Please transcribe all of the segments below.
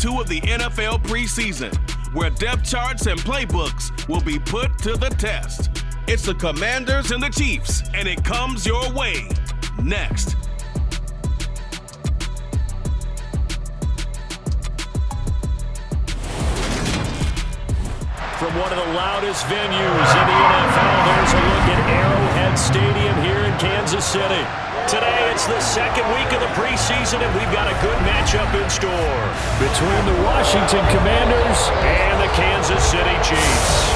2 of the NFL preseason, where depth charts and playbooks will be put to the test. It's the Commanders and the Chiefs, and it comes your way next. From one of the loudest venues in the NFL, there's a look at Arrowhead Stadium here in Kansas City. Today, it's the second week of the preseason, and we've got a good matchup in store between the Washington Commanders and the Kansas City Chiefs.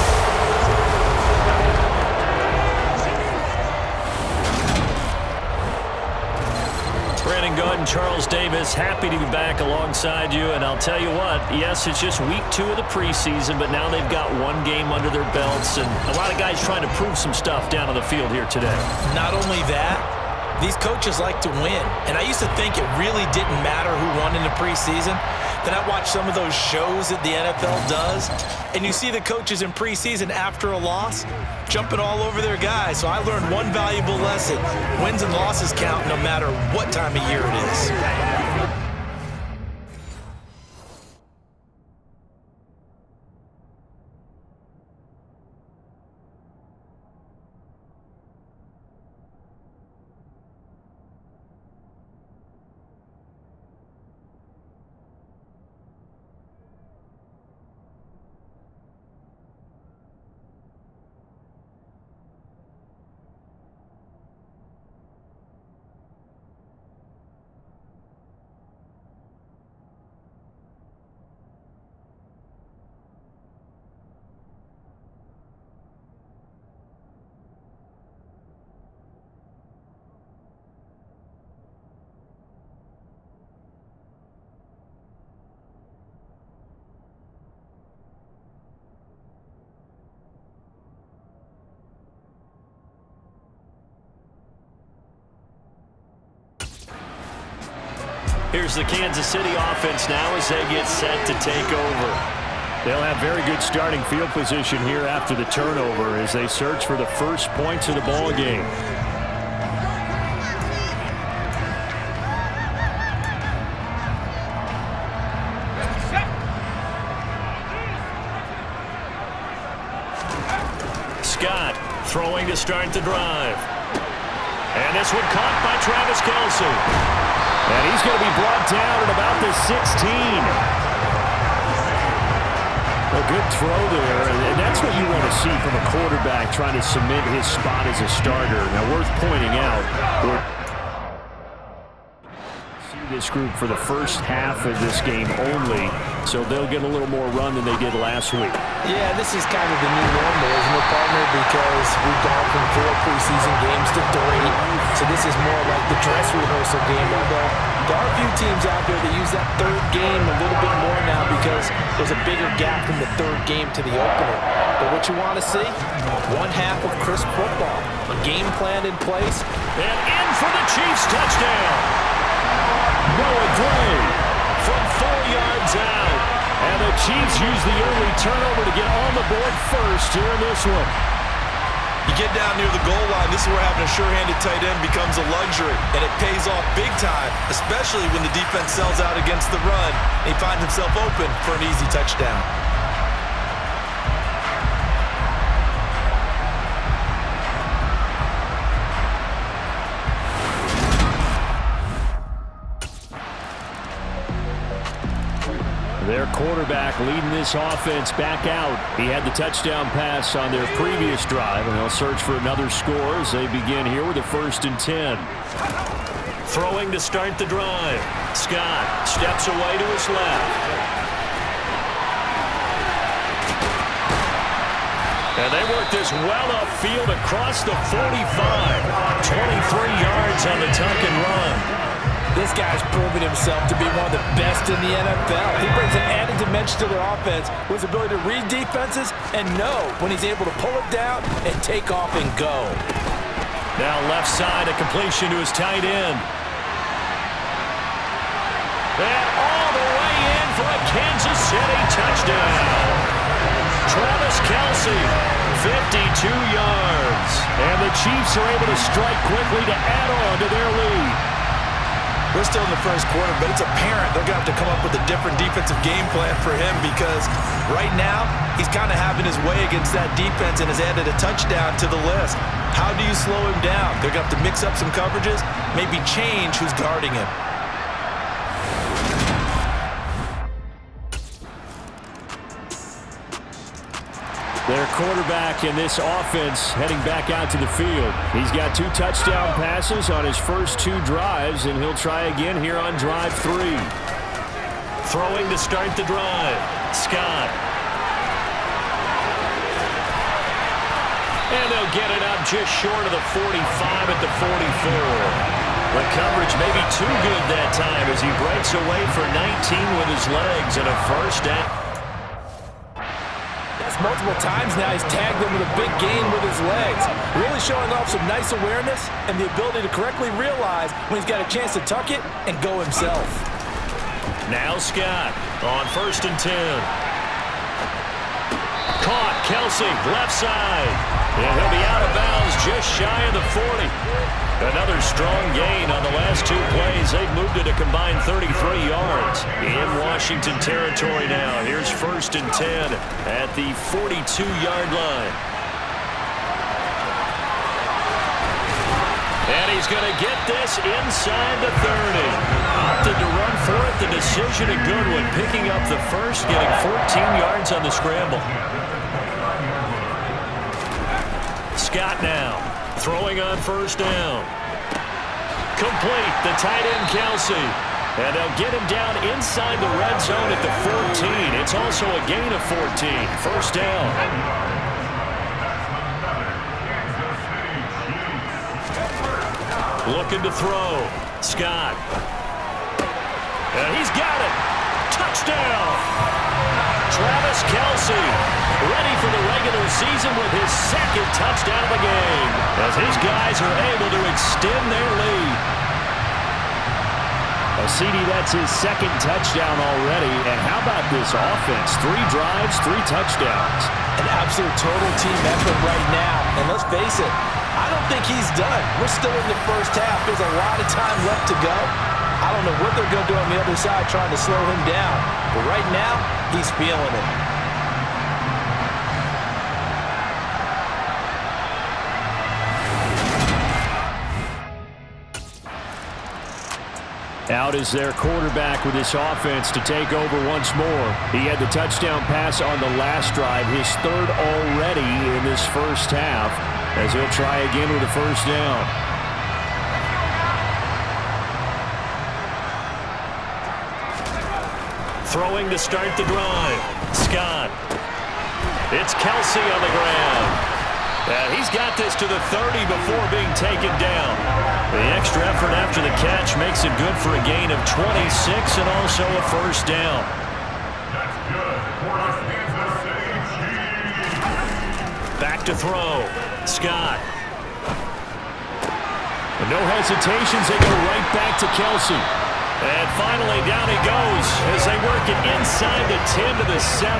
Brandon Gaudin and Charles Davis, happy to be back alongside you. And I'll tell you what, yes, it's just week 2 of the preseason, but now they've got one game under their belts, and a lot of guys trying to prove some stuff down on the field here today. Not only that, these coaches like to win. And I used to think it really didn't matter who won in the preseason. Then I watched some of those shows that the NFL does, and you see the coaches in preseason after a loss jumping all over their guys. So I learned one valuable lesson. Wins and losses count no matter what time of year it is. Here's the Kansas City offense now as they get set to take over. They'll have very good starting field position here after the turnover as they search for the first points of the ball game. Scott throwing to start the drive. And this one caught by Travis Kelce. And he's going to be brought down at about the 16. A good throw there, and that's what you want to see from a quarterback trying to cement his spot as a starter. Now, worth pointing out, see this group for the first half of this game only, so they'll get a little more run than they did last week. Yeah, this is kind of the new normal, isn't it, partner? Because we've gone from 4 preseason games to 3. So this is more like the dress rehearsal game. Although there are a few teams out there that use that third game a little bit more now because there's a bigger gap from the third game to the opener. But what you want to see? One half of crisp football. A game plan in place. And in for the Chiefs touchdown. Noah Gray from 4 yards out. And the Chiefs use the early turnover to get on the board first here in this one. You get down near the goal line, this is where having a sure-handed tight end becomes a luxury, and it pays off big time, especially when the defense sells out against the run, and he finds himself open for an easy touchdown. Their quarterback leading this offense back out. He had the touchdown pass on their previous drive, and they'll search for another score as they begin here with a 1st and 10. Throwing to start the drive. Scott steps away to his left. And they work this well upfield across the 45. 23 yards on the tuck and run. This guy's proven himself to be one of the best in the NFL. He brings an added dimension to their offense with his ability to read defenses and know when he's able to pull it down and take off and go. Now left side, a completion to his tight end. And all the way in for a Kansas City touchdown. Travis Kelce, 52 yards. And the Chiefs are able to strike quickly to add on to their lead. We're still in the first quarter, but it's apparent they're going to have to come up with a different defensive game plan for him because right now he's kind of having his way against that defense and has added a touchdown to the list. How do you slow him down? They're going to have to mix up some coverages, maybe change who's guarding him. Their quarterback in this offense heading back out to the field. He's got 2 touchdown passes on his first 2 drives, and he'll try again here on drive 3. Throwing to start the drive, Scott. And they'll get it up just short of the 45 at the 44. The coverage may be too good that time as he breaks away for 19 with his legs and a first down. Multiple times now he's tagged them with a big gain with his legs, really showing off some nice awareness and the ability to correctly realize when he's got a chance to tuck it and go himself. Now Scott on 1st and 10. Caught, Kelsey, left side. And he'll be out of bounds just shy of the 40. Another strong gain on the last 2 plays. They've moved it a combined 33 yards. In Washington territory now. Here's 1st and 10 at the 42-yard line. And he's going to get this inside the 30. Opted to run for it. The decision of Goodwin picking up the first, getting 14 yards on the scramble. Scott now, throwing on 1st down. Complete, the tight end Kelsey. And they'll get him down inside the red zone at the 14. It's also a gain of 14. 1st down. Looking to throw. Scott. And he's got it. Touchdown. Travis Kelsey, ready for the regular season with his 2nd touchdown of the game, as his guys are able to extend their lead. CD, that's his 2nd touchdown already, and how about this offense? 3 drives, 3 touchdowns. An absolute total team effort right now, and let's face it, I don't think he's done. We're still in the first half. There's a lot of time left to go. I don't know what they're going to do on the other side trying to slow him down. But right now, he's feeling it. Out is their quarterback with this offense to take over once more. He had the touchdown pass on the last drive, his 3rd already in this first half, as he'll try again with a 1st down. Throwing to start the drive. Scott. It's Kelsey on the ground. And he's got this to the 30 before being taken down. The extra effort after the catch makes it good for a gain of 26 and also a 1st down. Back to throw. Scott. And no hesitations. They go right back to Kelsey. And finally, down he goes as they work it inside the 10 to the 7.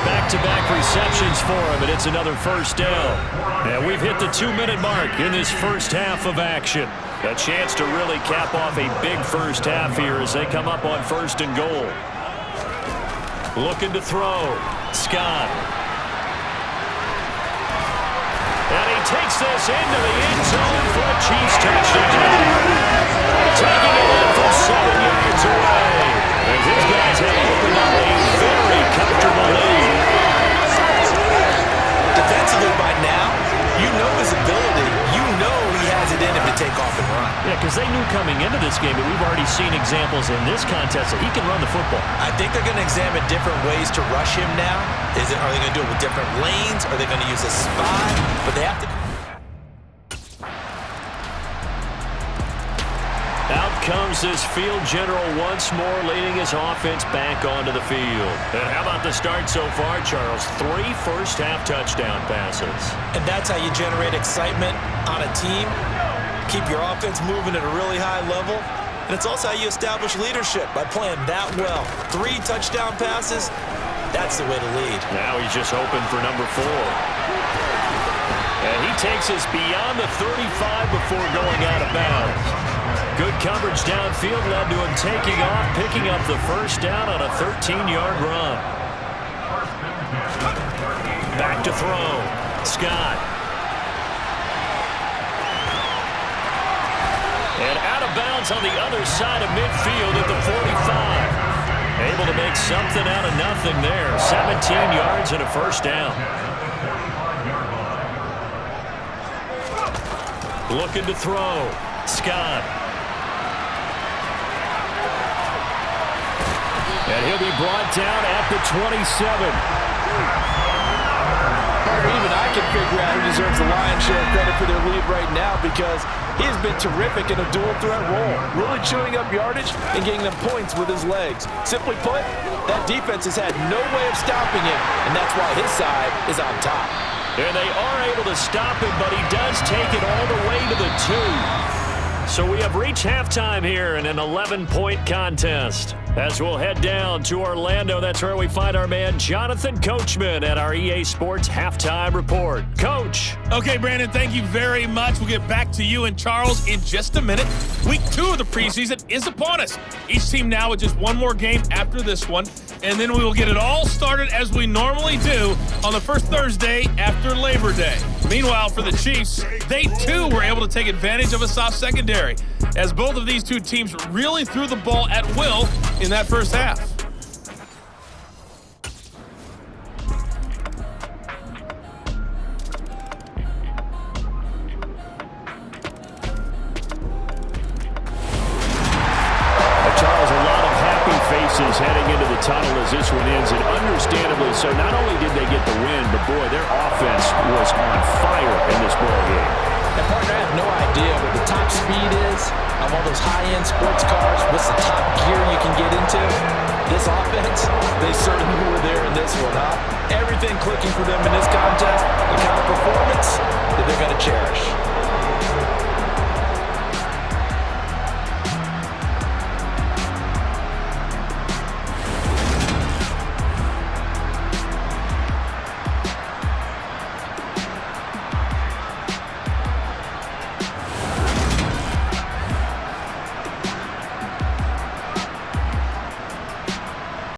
Back-to-back receptions for him, and it's another 1st down. And we've hit the 2-minute mark in this first half of action. A chance to really cap off a big first half here as they come up on 1st and goal. Looking to throw. Scott. And he takes this into the end zone for a Chiefs touchdown. Taking it in from 7 yards away. As his guys have opened up a very comfortable lead. Defensively by now, you know his ability. You know he has it in him to take off and run. Yeah, because they knew coming into this game that we've already seen examples in this contest that he can run the football. I think they're going to examine different ways to rush him now. Are they going to do it with different lanes? Are they going to use a spy? But they have to... Out comes this field general once more, leading his offense back onto the field. And how about the start so far, Charles? 3 first-half touchdown passes. And that's how you generate excitement on a team. Keep your offense moving at a really high level. And it's also how you establish leadership, by playing that well. 3 touchdown passes, that's the way to lead. Now he's just hoping for number 4. And he takes us beyond the 35 before going out of bounds. Good coverage downfield led to him taking off, picking up the first down on a 13-yard run. Back to throw. Scott. And out of bounds on the other side of midfield at the 45. Able to make something out of nothing there. 17 yards and a first down. Looking to throw. Scott. And he'll be brought down at the 27. Even I can figure out who deserves the lion's share of credit for their lead right now, because he has been terrific in a dual threat role, really chewing up yardage and getting them points with his legs. Simply put, that defense has had no way of stopping him, and that's why his side is on top. And they are able to stop him, but he does take it all the way to the 2. So we have reached halftime here in an 11-point contest. As we'll head down to Orlando, that's where we find our man Jonathan Coachman at our EA Sports Halftime Report. Coach. Okay, Brandon, thank you very much. We'll get back to you and Charles in just a minute. Week 2 of the preseason is upon us. Each team now with just one more game after this one, and then we will get it all started as we normally do on the first Thursday after Labor Day. Meanwhile, for the Chiefs, they too were able to take advantage of a soft secondary, as both of these two teams really threw the ball at will in that first half. Charles, a lot of happy faces heading into the tunnel as this one ends, and understandably so. Not only did they get the win, but boy, their offense was on fire in this ball game. And partner, I have no idea what the top speed is on one of those high-end sports cars. What's the top gear you can get into? This offense, they certainly were there in this one, huh? Everything clicking for them in this contest, the kind of performance that they're going to cherish.